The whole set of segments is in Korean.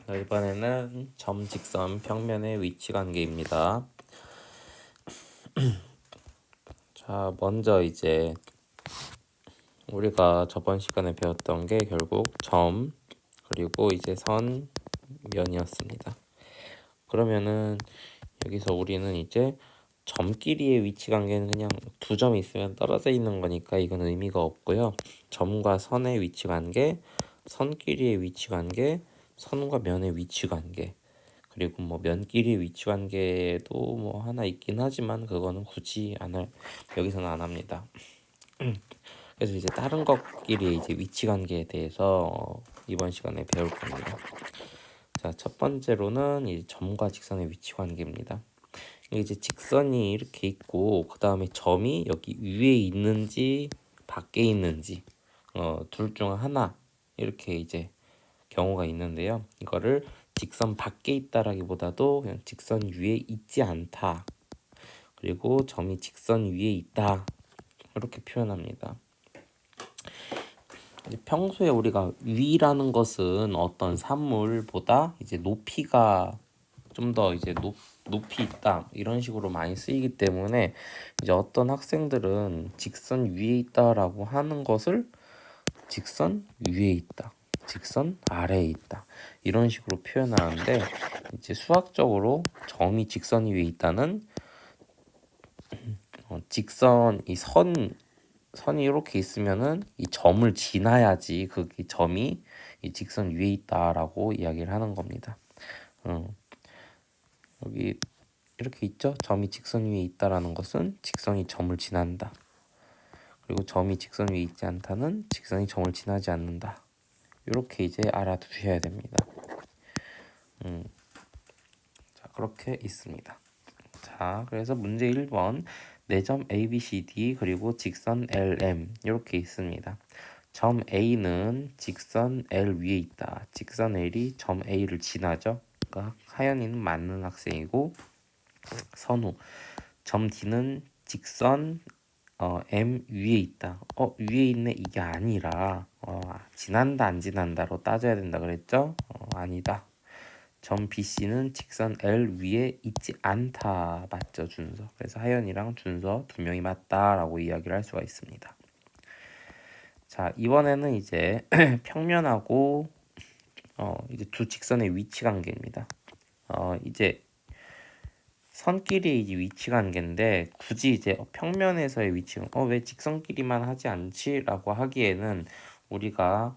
이번에는 점, 직선, 평면의 위치 관계입니다. 자, 먼저 이제 우리가 저번 시간에 배웠던 게 결국 점, 그리고 이제 선, 면이었습니다. 그러면은 여기서 우리는 이제 점끼리의 위치 관계는 그냥 두 점이 있으면 떨어져 있는 거니까 이건 의미가 없고요. 점과 선의 위치 관계, 선끼리의 위치 관계, 선과 면의 위치 관계, 그리고 뭐 면끼리 위치 관계도 뭐 하나 있긴 하지만 그거는 굳이 여기서는 안 합니다. 그래서 이제 다른 것끼리 이제 위치 관계에 대해서 이번 시간에 배울 겁니다. 자, 첫 번째로는 이제 점과 직선의 위치 관계입니다. 이제 직선이 이렇게 있고 그 다음에 점이 여기 위에 있는지 밖에 있는지 둘 중 하나 이렇게 이제 경우가 있는데요. 이거를 직선 밖에 있다라기보다도 그냥 직선 위에 있지 않다. 그리고 점이 직선 위에 있다. 이렇게 표현합니다. 평소에 우리가 위라는 것은 어떤 산물보다 이제 높이가 좀 더 이제 높이 있다 이런 식으로 많이 쓰이기 때문에 이제 어떤 학생들은 직선 위에 있다라고 하는 것을 직선 위에 있다, 직선 아래에 있다 이런 식으로 표현하는데 이제 수학적으로 점이 직선 위에 있다는 직선 이 선이 이렇게 있으면은 이 점을 지나야지 그 점이 이 직선 위에 있다라고 이야기를 하는 겁니다. 여기 이렇게 있죠? 점이 직선 위에 있다라는 것은 직선이 점을 지난다. 그리고 점이 직선 위에 있지 않다는 직선이 점을 지나지 않는다. 이렇게 이제 알아두셔야 됩니다. 자, 그렇게 있습니다. 자, 그래서 문제 1번 네 점 A, B, C, D 그리고 직선 LM 이렇게 있습니다. 점 A는 직선 L 위에 있다. 직선 L이 점 A를 지나죠. 그러니까 하연이는 맞는 학생이고 선우 점 D는 직선 M 위에 있다. 위에 있네 이게 아니라 지난다 안 지난다로 따져야 된다 그랬죠? 아니다. 점 BC는 직선 L 위에 있지 않다. 맞죠, 준서? 그래서 하연이랑 준서 두 명이 맞다라고 이야기를 할 수가 있습니다. 자, 이번에는 이제 평면하고 이제 두 직선의 위치 관계입니다. 이제 선끼리 이제 위치 관계인데 굳이 이제 평면에서의 위치는 왜 직선끼리만 하지 않지라고 하기에는 우리가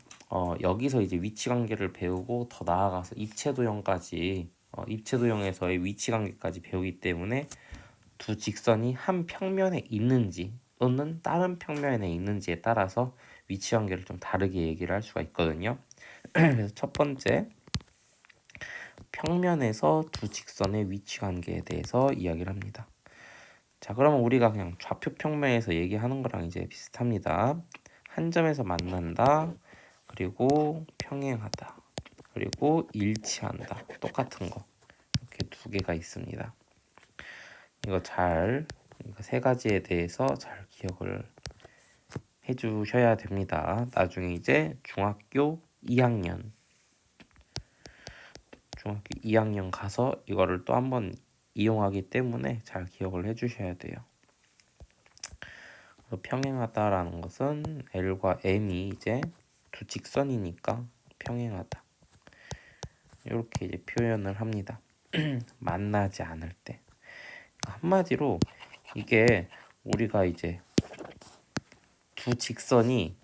여기서 이제 위치 관계를 배우고 더 나아가서 입체도형까지 입체도형에서의 위치 관계까지 배우기 때문에 두 직선이 한 평면에 있는지 또는 다른 평면에 있는지에 따라서 위치 관계를 좀 다르게 얘기를 할 수가 있거든요. 그래서 첫 번째 평면에서 두 직선의 위치 관계에 대해서 이야기를 합니다. 자, 그러면 우리가 그냥 좌표 평면에서 얘기하는 거랑 이제 비슷합니다. 한 점에서 만난다. 그리고 평행하다. 그리고 일치한다. 똑같은 거. 이렇게 두 개가 있습니다. 이거 세 가지에 대해서 잘 기억을 해 주셔야 됩니다. 나중에 이제 중학교 2학년 가서 이거를 또 한번 이용하기 때문에 잘 기억을 해 주셔야 돼요. 평행하다라는 것은 L과 M이 이제 두 직선이니까 평행하다. 이렇게 이제 표현을 합니다. 만나지 않을 때. 한마디로 이게 우리가 이제 두 직선이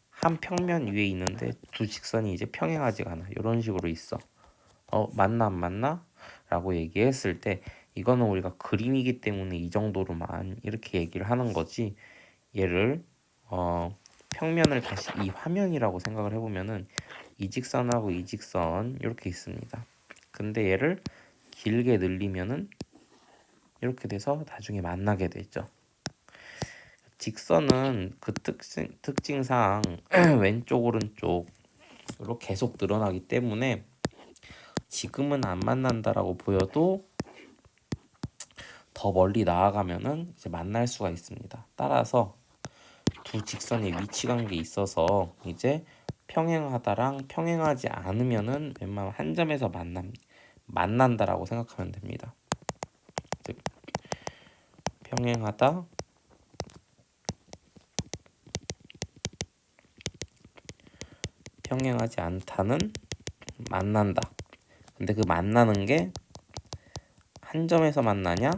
한 평면 위에 있는데 두 직선이 이제 평행하지가 않아. 이런 식으로 있어. 맞나 안 맞나? 라고 얘기했을 때 이거는 우리가 그림이기 때문에 이 정도로만 이렇게 얘기를 하는 거지. 얘를 평면을 다시 이 화면이라고 생각을 해보면은 이 직선하고 이 직선 이렇게 있습니다. 근데 얘를 길게 늘리면은 이렇게 돼서 나중에 만나게 되죠. 직선은 그 특징상 왼쪽 오른쪽으로 계속 늘어나기 때문에 지금은 안 만난다라고 보여도 더 멀리 나아가면은 이제 만날 수가 있습니다. 따라서 두 직선의 위치 관계에 있어서 이제 평행하다랑 평행하지 않으면은 웬만하면 한 점에서 만난다라고 생각하면 됩니다. 즉 평행하다, 평행하지 않다는 만난다. 근데 그 만나는 게 한 점에서 만나냐?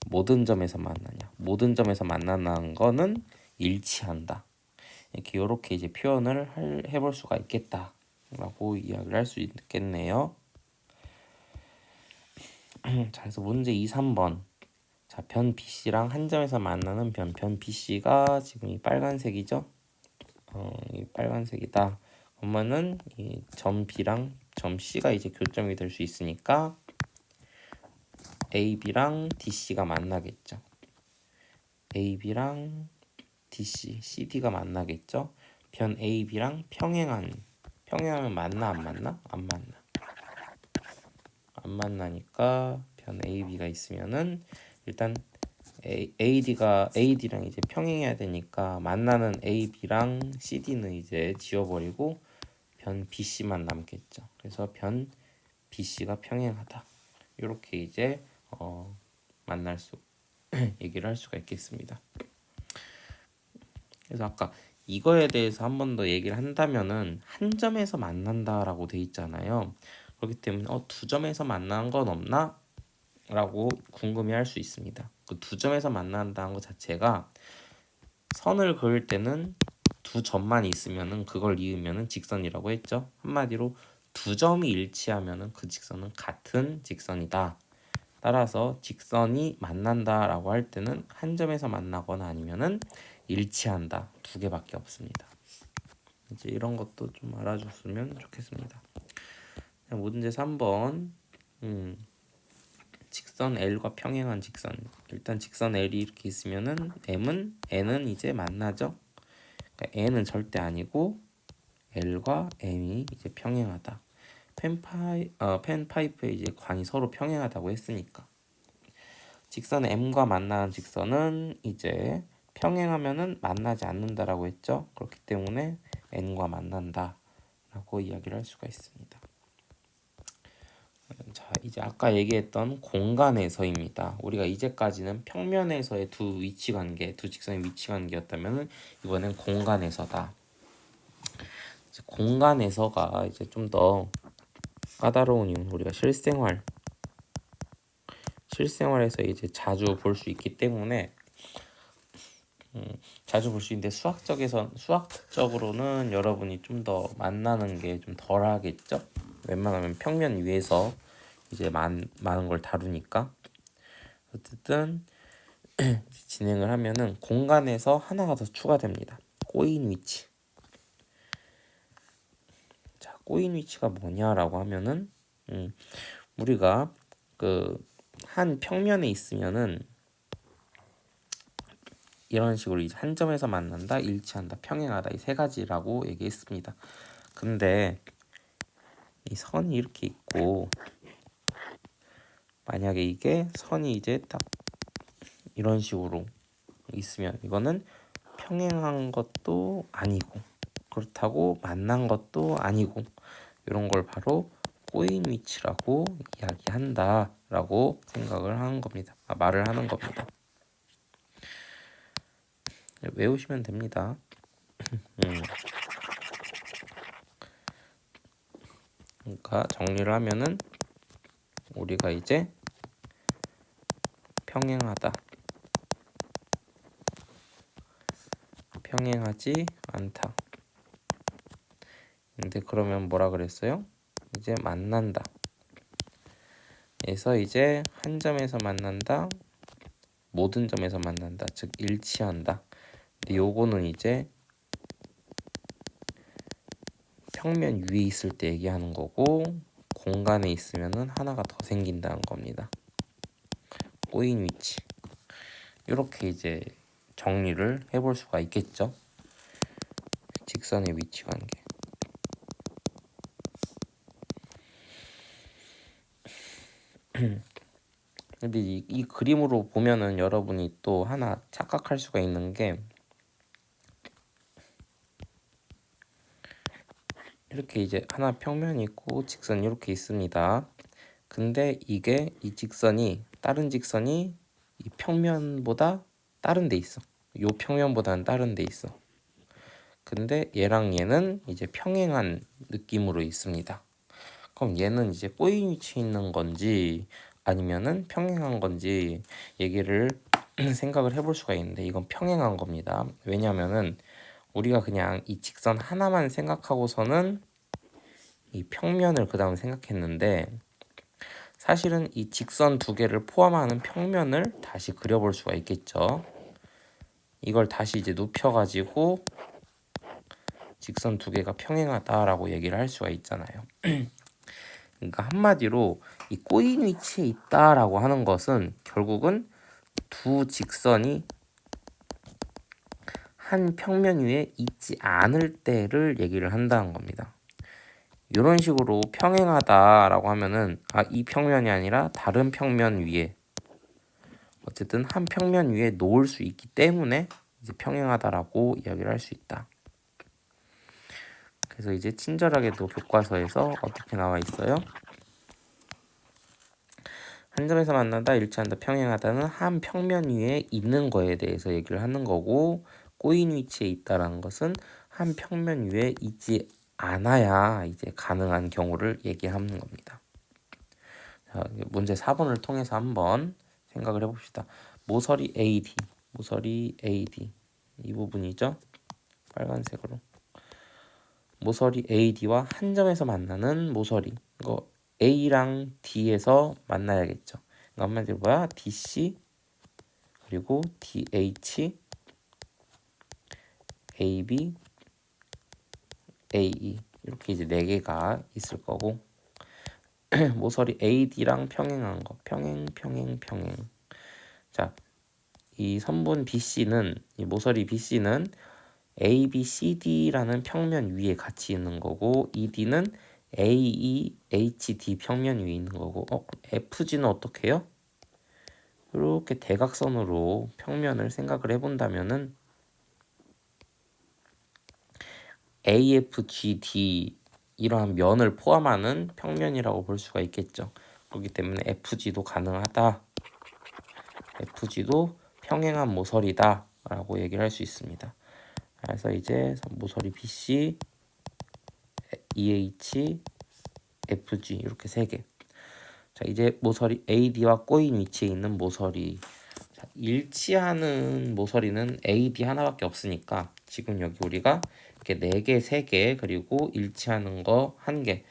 모든 점에서 만나냐? 모든 점에서 만나는 거는 일치한다. 이렇게 이제 표현을 해볼 수가 있겠다라고 이야기를 할 수 있겠네요. 자, 그래서 문제 2, 3번. 자, 변 BC랑 한 점에서 만나는 변 BC가 지금 이 빨간색이죠? 이 빨간색이다. 그러면은 이 점 B랑 점 C가 이제 교점이 될 수 있으니까 AB랑 DC가 만나겠죠. AB랑 DC, CD가 만나겠죠. 변 AB랑 평행하면 만나 안 만나? 안 만나. 안 만나니까 변 AB가 있으면은 일단 AD랑 이제 평행해야 되니까 만나는 AB랑 CD는 이제 지워버리고 변 BC만 남겠죠. 그래서 변 BC가 평행하다. 이렇게 이제 만날 수 얘기를 할 수가 있겠습니다. 그래서 아까 이거에 대해서 한 번 더 얘기를 한다면은 한 점에서 만난다라고 돼 있잖아요. 그렇기 때문에 두 점에서 만나는 건 없나? 라고 궁금해할 수 있습니다. 그 두 점에서 만난다는 것 자체가 선을 그을 때는 두 점만 있으면은 그걸 이으면은 직선이라고 했죠. 한마디로 두 점이 일치하면은 그 직선은 같은 직선이다. 따라서 직선이 만난다라고 할 때는 한 점에서 만나거나 아니면은 일치한다. 두 개밖에 없습니다. 이제 이런 것도 좀 알아줬으면 좋겠습니다. 문제 3번. 직선 L과 평행한 직선. 일단 직선 L이 이렇게 있으면은 N은 이제 만나죠. 그러니까 N은 절대 아니고 L과 M이 이제 평행하다. 펜파이프의 이제 관이 서로 평행하다고 했으니까. 직선 M과 만나는 직선은 이제 평행하면은 만나지 않는다라고 했죠. 그렇기 때문에 N과 만난다라고 이야기를 할 수가 있습니다. 자, 이제 아까 얘기했던 공간에서입니다. 우리가 이제까지는 평면에서의 두 직선의 위치 관계였다면 이번엔 공간에서다. 이제 공간에서가 이제 좀 더 까다로운 이유는 우리가 실생활에서 이제 자주 볼 수 있기 때문에 자주 볼 수 있는데 수학적으로는 여러분이 좀 더 만나는 게 좀 덜하겠죠? 웬만하면 평면 위에서 이제 많은 걸 다루니까. 어쨌든 진행을 하면은 공간에서 하나가 더 추가됩니다. 꼬인 위치. 자, 꼬인 위치가 뭐냐라고 하면은 우리가 그 한 평면에 있으면은 이런 식으로 이제 한 점에서 만난다, 일치한다, 평행하다 이 세 가지라고 얘기했습니다. 근데 이 선이 이렇게 있고 만약에 이게 선이 이제 딱 이런 식으로 있으면 이거는 평행한 것도 아니고 그렇다고 만난 것도 아니고 이런 걸 바로 꼬인 위치라고 이야기한다라고 생각을 하는 겁니다. 말을 하는 겁니다. 외우시면 됩니다. 그러니까 정리를 하면은 우리가 이제 평행하다, 평행하지 않다. 근데 그러면 뭐라 그랬어요? 이제 만난다. 그래서 이제 한 점에서 만난다, 모든 점에서 만난다, 즉 일치한다. 근데 요거는 이제 평면 위에 있을 때 얘기하는 거고 공간에 있으면은 하나가 더 생긴다는 겁니다. 꼬인 위치. 이렇게 이제 정리를 해볼 수가 있겠죠. 직선의 위치 관계. 근데 이 그림으로 보면은 여러분이 또 하나 착각할 수가 있는 게 이렇게 이제 하나 평면이 있고 직선이 이렇게 있습니다. 근데 이게 이 직선이 다른 직선이 이 평면보다 다른 데 있어. 요 평면보다는 다른 데 있어. 근데 얘랑 얘는 이제 평행한 느낌으로 있습니다. 그럼 얘는 이제 꼬인 위치에 있는 건지 아니면은 평행한 건지 얘기를 생각을 해볼 수가 있는데 이건 평행한 겁니다. 왜냐면은 우리가 그냥 이 직선 하나만 생각하고서는 이 평면을 그 다음 생각했는데 사실은 이 직선 두 개를 포함하는 평면을 다시 그려볼 수가 있겠죠. 이걸 다시 이제 눕혀가지고 직선 두 개가 평행하다라고 얘기를 할 수가 있잖아요. 그러니까 한마디로 이 꼬인 위치에 있다라고 하는 것은 결국은 두 직선이 한 평면 위에 있지 않을 때를 얘기를 한다는 겁니다. 이런 식으로 평행하다라고 하면은 이 평면이 아니라 다른 평면 위에 어쨌든 한 평면 위에 놓을 수 있기 때문에 이제 평행하다라고 이야기를 할 수 있다. 그래서 이제 친절하게도 교과서에서 어떻게 나와 있어요? 한 점에서 만나다 일치한다 평행하다는 한 평면 위에 있는 거에 대해서 얘기를 하는 거고 꼬인 위치에 있다라는 것은 한 평면 위에 있지 않아야 이제 가능한 경우를 얘기하는 겁니다. 자, 문제 4번을 통해서 한번 생각을 해봅시다. 모서리 AD 이 부분이죠. 빨간색으로 모서리 AD와 한 점에서 만나는 모서리 이거 A랑 D에서 만나야겠죠. 그러니까 한마디로 뭐야? DC 그리고 DH AB AE 이렇게 이제 네 개가 있을 거고 모서리 AD랑 평행한 거 평행. 자, 이 선분 BC는 이 모서리 BC는 ABCD라는 평면 위에 같이 있는 거고 ED는 AEHD 평면 위에 있는 거고 FG는 어떻게 해요? 이렇게 대각선으로 평면을 생각을 해본다면은 AFGD 이러한 면을 포함하는 평면이라고 볼 수가 있겠죠. 그렇기 때문에 FG도 가능하다. FG도 평행한 모서리다 라고 얘기를 할 수 있습니다. 그래서 이제 모서리 BC, EH, FG 이렇게 세 개. 자, 이제 모서리 AD와 꼬인 위치에 있는 모서리. 자, 일치하는 모서리는 AD 하나밖에 없으니까 지금 여기 우리가 이렇게 4개, 3개 그리고 일치하는 거 1개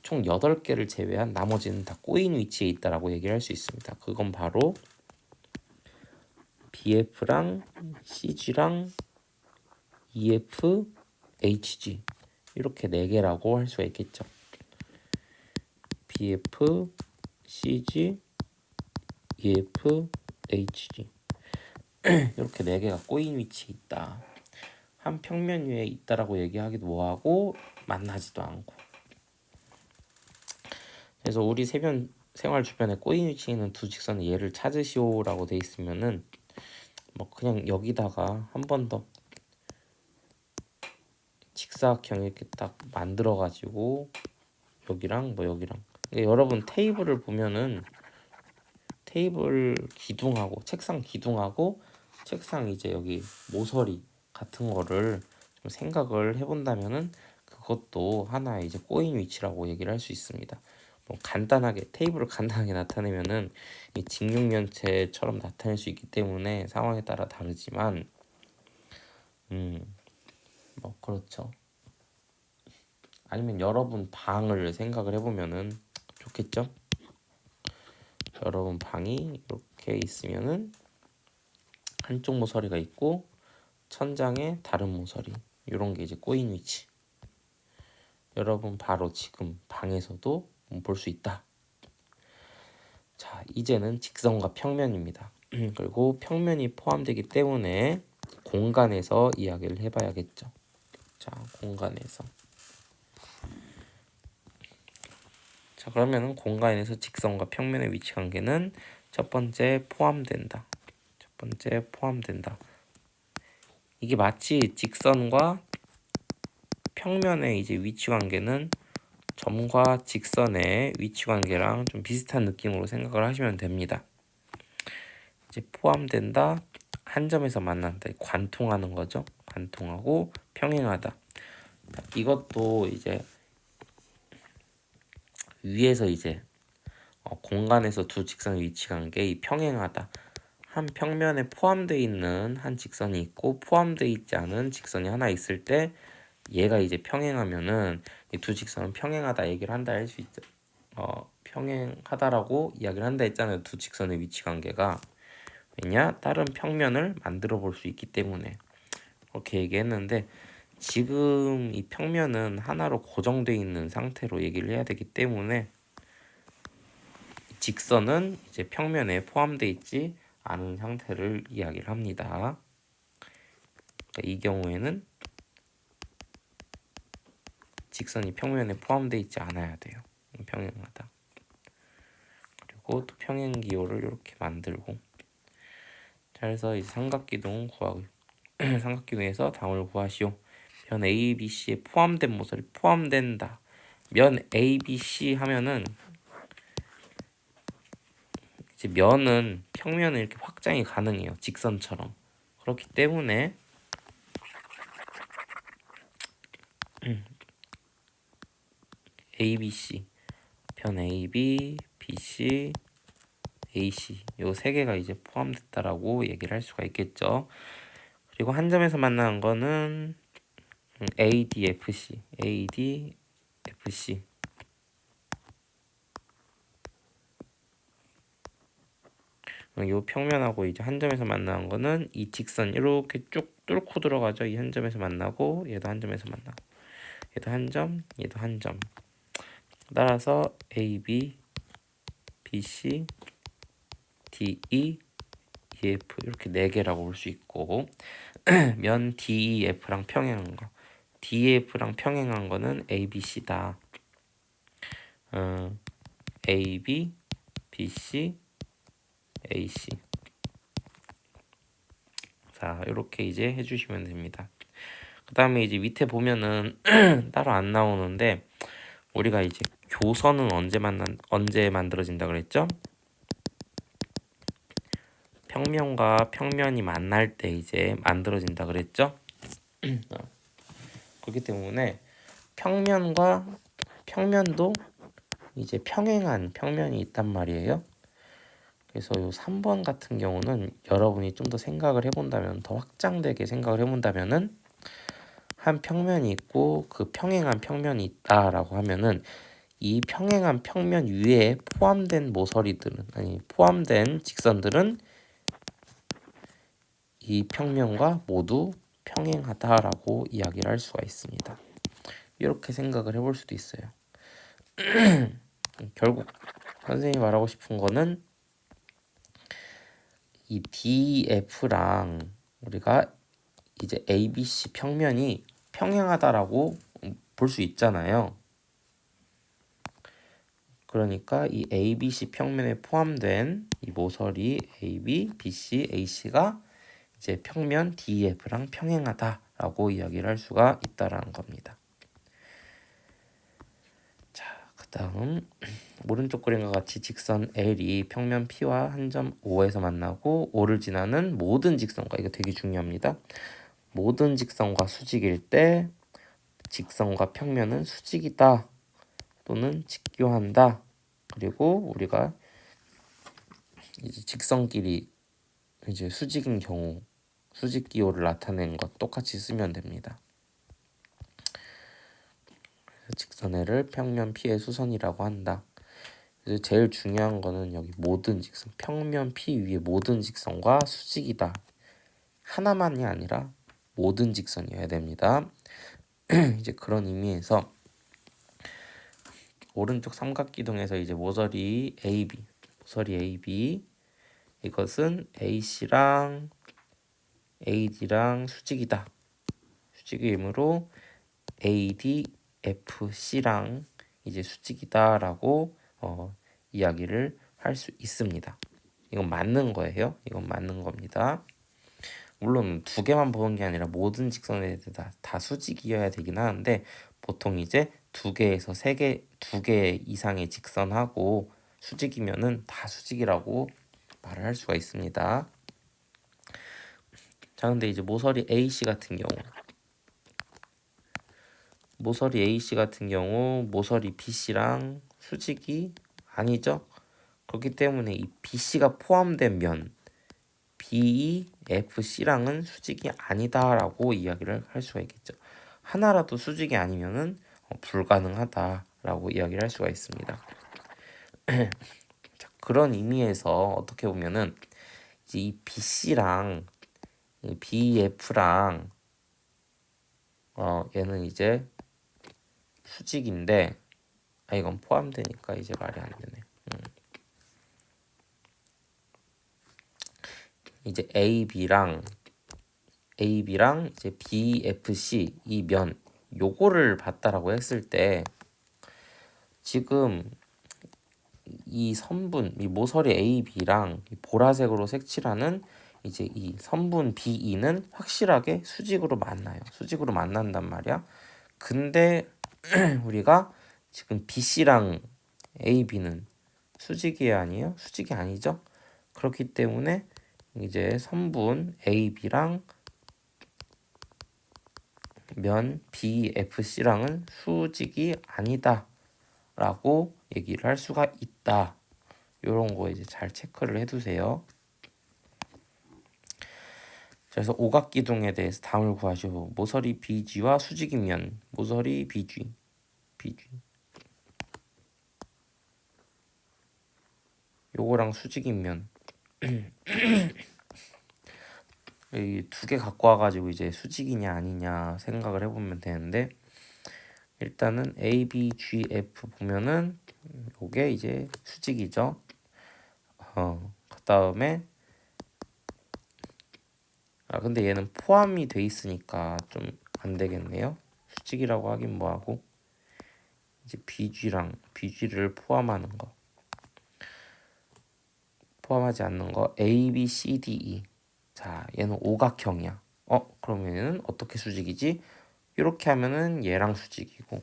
총 8개를 제외한 나머지는 다 꼬인 위치에 있다라고 얘기를 할 수 있습니다. 그건 바로 BF랑 CG랑 EF, HG 이렇게 4개라고 할 수가 있겠죠. BF, CG, EF, HG 이렇게 4개가 꼬인 위치에 있다. 한 평면 위에 있다라고 얘기하기도 뭐하고 만나지도 않고. 그래서 우리 세변 생활 주변에 꼬인 위치에 있는 두 직선의 예를 찾으시오라고 돼 있으면은 뭐 그냥 여기다가 한 번 더 직사각형 이렇게 딱 만들어 가지고 여기랑 뭐 여기랑 그러니까 여러분 테이블을 보면은 테이블 기둥하고 책상 기둥하고 책상 이제 여기 모서리 같은 거를 좀 생각을 해본다면은 그것도 하나의 이제 꼬인 위치라고 얘기를 할 수 있습니다. 뭐 간단하게 테이블을 간단하게 나타내면은 이 직육면체처럼 나타낼 수 있기 때문에 상황에 따라 다르지만 뭐 그렇죠. 아니면 여러분 방을 생각을 해보면은 좋겠죠. 여러분 방이 이렇게 있으면은 한쪽 모서리가 있고 천장에 다른 모서리 이런 게 이제 꼬인 위치. 여러분 바로 지금 방에서도 볼 수 있다. 자, 이제는 직선과 평면입니다. 그리고 평면이 포함되기 때문에 공간에서 이야기를 해봐야겠죠. 자, 공간에서. 자, 그러면은 공간에서 직선과 평면의 위치 관계는 첫 번째 포함된다. 첫 번째 포함된다. 이게 마치 직선과 평면의 이제 위치 관계는 점과 직선의 위치 관계랑 좀 비슷한 느낌으로 생각을 하시면 됩니다. 이제 포함된다, 한 점에서 만난다, 관통하는 거죠. 관통하고 평행하다. 이것도 이제 위에서 이제 공간에서 두 직선의 위치 관계, 이 평행하다. 한 평면에 포함되어 있는 한 직선이 있고 포함되어 있지 않은 직선이 하나 있을 때 얘가 이제 평행하면은 이 두 직선은 평행하다 얘기를 한다 할 수 있죠. 평행하다라고 이야기를 한다 했잖아요. 두 직선의 위치 관계가. 왜냐? 다른 평면을 만들어 볼 수 있기 때문에 그렇게 얘기했는데, 지금 이 평면은 하나로 고정되어 있는 상태로 얘기를 해야 되기 때문에 직선은 이제 평면에 포함되어 있지 않은 상태를 이야기를 합니다. 그러니까 이 경우에는 직선이 평면에 포함되어 있지 않아야 돼요. 평행하다. 그리고 또 평행기호를 이렇게 만들고, 자, 그래서 이제 삼각기둥 구하고 삼각기둥에서 당을 구하시오. 면 ABC에 포함된 모서리 포함된다. 면 ABC 하면은 이제 면은 평면은 이렇게 확장이 가능해요. 직선처럼. 그렇기 때문에 ABC, 편 AB, BC, AC 요 세 개가 이제 포함됐다라고 얘기를 할 수가 있겠죠. 그리고 한 점에서 만나는 거는 ADFC, ADFC. 요 평면하고 이제 한 점에서 만나는 거는 이 직선 이렇게 쭉 뚫고 들어가죠. 이 한 점에서 만나고 얘도 한 점에서 만나고 얘도 한 점, 얘도 한 점. 따라서 AB, BC, DE, EF 이렇게 네 개라고 볼 수 있고, 면 DEF랑 평행한 거, DEF랑 평행한 거는 ABC다. AB, BC, AC. 자, 이렇게 이제 해주시면 됩니다. 그 다음에 이제 밑에 보면은 따로 안 나오는데, 우리가 이제 교선은 언제 만들어진다 그랬죠? 평면과 평면이 만날 때 이제 만들어진다 그랬죠? 그렇기 때문에 평면과 평면도 이제 평행한 평면이 있단 말이에요. 그래서 요 3번 같은 경우는 여러분이 좀 더 생각을 해본다면, 더 확장되게 생각을 해본다면은, 한 평면이 있고 그 평행한 평면이 있다라고 하면은 이 평행한 평면 위에 포함된 모서리들은, 아니 포함된 직선들은 이 평면과 모두 평행하다라고 이야기를 할 수가 있습니다. 이렇게 생각을 해볼 수도 있어요. 결국 선생님이 말하고 싶은 거는 이 DF랑 우리가 이제 ABC 평면이 평행하다라고 볼 수 있잖아요. 그러니까 이 ABC 평면에 포함된 이 모서리 AB, BC, AC가 이제 평면 DEF랑 평행하다라고 이야기를 할 수가 있다라는 겁니다. 자, 그다음 오른쪽 그림과 같이 직선 L이 평면 P와 한 점 O에서 만나고 O를 지나는 모든 직선과, 이거 되게 중요합니다. 모든 직선과 수직일 때 직선과 평면은 수직이다 또는 직교한다. 그리고 우리가 이제 직선끼리 이제 수직인 경우 수직 기호를 나타내는 것 똑같이 쓰면 됩니다. 그래서 직선애를 평면 P의 수선이라고 한다. 그래서 제일 중요한 거는 여기 모든 직선, 평면 P 위에 모든 직선과 수직이다. 하나만이 아니라 모든 직선이어야 됩니다. 이제 그런 의미에서 오른쪽 삼각기둥에서 이제 모서리 AB 이것은 AC랑 AD랑 수직이다. 수직이므로 ADFC랑 이제 수직이다라고 이야기를 할 수 있습니다. 이건 맞는 거예요. 이건 맞는 겁니다. 물론 두 개만 보는 게 아니라 모든 직선에 다 수직이어야 되긴 하는데 보통 이제 두 개에서 세 개, 두 개 이상의 직선하고 수직이면은 다 수직이라고 말을 할 수가 있습니다. 자, 근데 이제 모서리 AC 같은 경우, 모서리 BC랑 수직이 아니죠? 그렇기 때문에 이 BC가 포함된 면 BEFC랑은 수직이 아니다라고 이야기를 할 수가 있겠죠. 하나라도 수직이 아니면은 불가능하다라고 이야기를 할 수가 있습니다. 자, 그런 의미에서 어떻게 보면은 이제 이 BC랑 이 BEF랑 얘는 이제 수직인데 이건 포함되니까 이제 말이 안 되네. 이제 AB랑 이제 BFC 이 면 요거를 봤다라고 했을 때 지금 이 선분 이 모서리 AB랑 보라색으로 색칠하는 이제 이 선분 BE는 확실하게 수직으로 만나요. 수직으로 만난단 말이야. 근데 우리가 지금 BC랑 AB는 수직이 아니에요? 수직이 아니죠? 그렇기 때문에 이제 선분 AB랑 면 BFC랑은 수직이 아니다 라고 얘기를 할 수가 있다. 요런 거 이제 잘 체크를 해두세요. 그래서 오각기둥에 대해서 답을 구하시고 모서리 BG와 수직인 면 모서리 BG 요거랑 수직인 면 이 두 개 갖고 와가지고 이제 수직이냐 아니냐 생각을 해보면 되는데 일단은 ABGF 보면은 요게 이제 수직이죠. 그 다음에 근데 얘는 포함이 돼 있으니까 좀 안 되겠네요. 수직이라고 하긴 뭐하고 이제 BG를 포함하는 거 포함하지 않는 거 A, B, C, D, E. 자, 얘는 오각형이야. 그러면은 어떻게 수직이지? 이렇게 하면은 얘랑 수직이고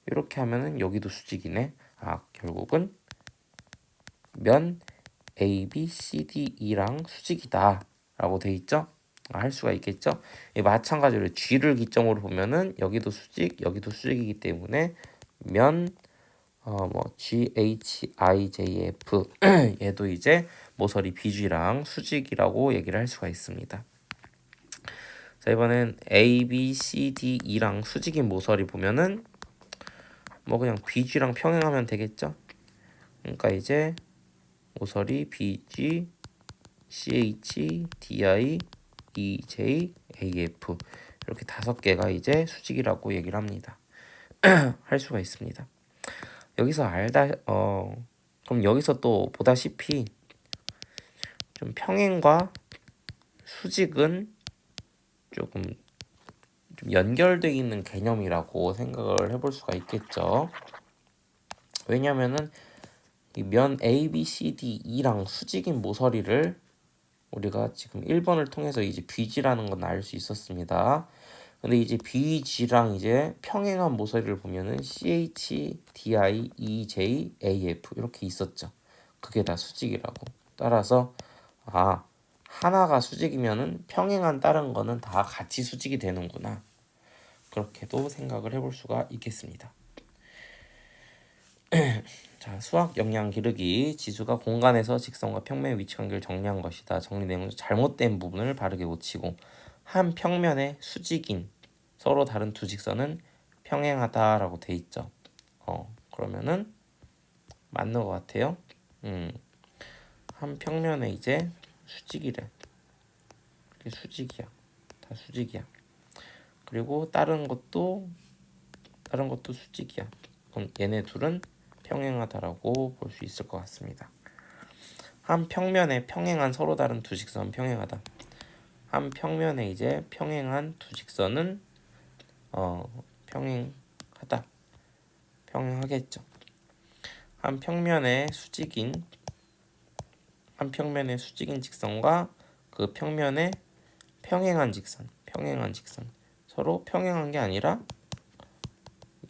이렇게 하면은 여기도 수직이네. 결국은 면 A, B, C, D, E랑 수직이다 라고 돼 있죠? 할 수가 있겠죠? 마찬가지로 G를 기점으로 보면은 여기도 여기도 수직이기 때문에 면 GHIJF 얘도 이제 모서리 BG랑 수직이라고 얘기를 할 수가 있습니다. 자, 이번엔 A, B, C, D, E랑 수직인 모서리 보면은 그냥 BG랑 평행하면 되겠죠? 그러니까 이제 모서리 BG, CH, DI, EJ, AF 이렇게 5개가 이제 수직이라고 얘기를 합니다. 할 수가 있습니다. 여기서 그럼 여기서 또 보다시피 좀 평행과 수직은 조금 좀 연결되어 있는 개념이라고 생각을 해볼 수가 있겠죠. 왜냐면은 이 면 A, B, C, D, E랑 수직인 모서리를 우리가 지금 1번을 통해서 이제 BG라는 건 알 수 있었습니다. 근데 이제 BG랑 이제 평행한 모서리를 보면은 CH, DI, EJ, AF 이렇게 있었죠. 그게 다 수직이라고. 따라서 하나가 수직이면은 평행한 다른 거는 다 같이 수직이 되는구나. 그렇게도 생각을 해볼 수가 있겠습니다. 자, 수학 역량 기르기 지수가 공간에서 직선과 평면의 위치 관계를 정리한 것이다. 정리 내용 잘못된 부분을 바르게 고치고 한 평면의 수직인 서로 다른 두 직선은 평행하다라고 돼 있죠. 그러면은 맞는 것 같아요. 한 평면에 이제 수직이래. 이게 수직이야. 다 수직이야. 그리고 다른 것도 수직이야. 그럼 얘네 둘은 평행하다라고 볼 수 있을 것 같습니다. 한 평면에 평행한 서로 다른 두 직선은 평행하다. 한 평면에 이제 평행한 두 직선은 평행하다. 평행하겠죠. 한 평면에 수직인 직선과 그 평면에 평행한 직선, 평행한 직선. 서로 평행한 게 아니라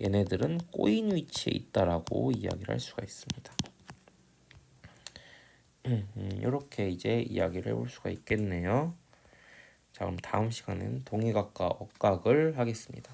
얘네들은 꼬인 위치에 있다라고 이야기를 할 수가 있습니다. 이렇게 이제 이야기를 해볼 수가 있겠네요. 자, 그럼 다음 시간에는 동의각과 억각을 하겠습니다.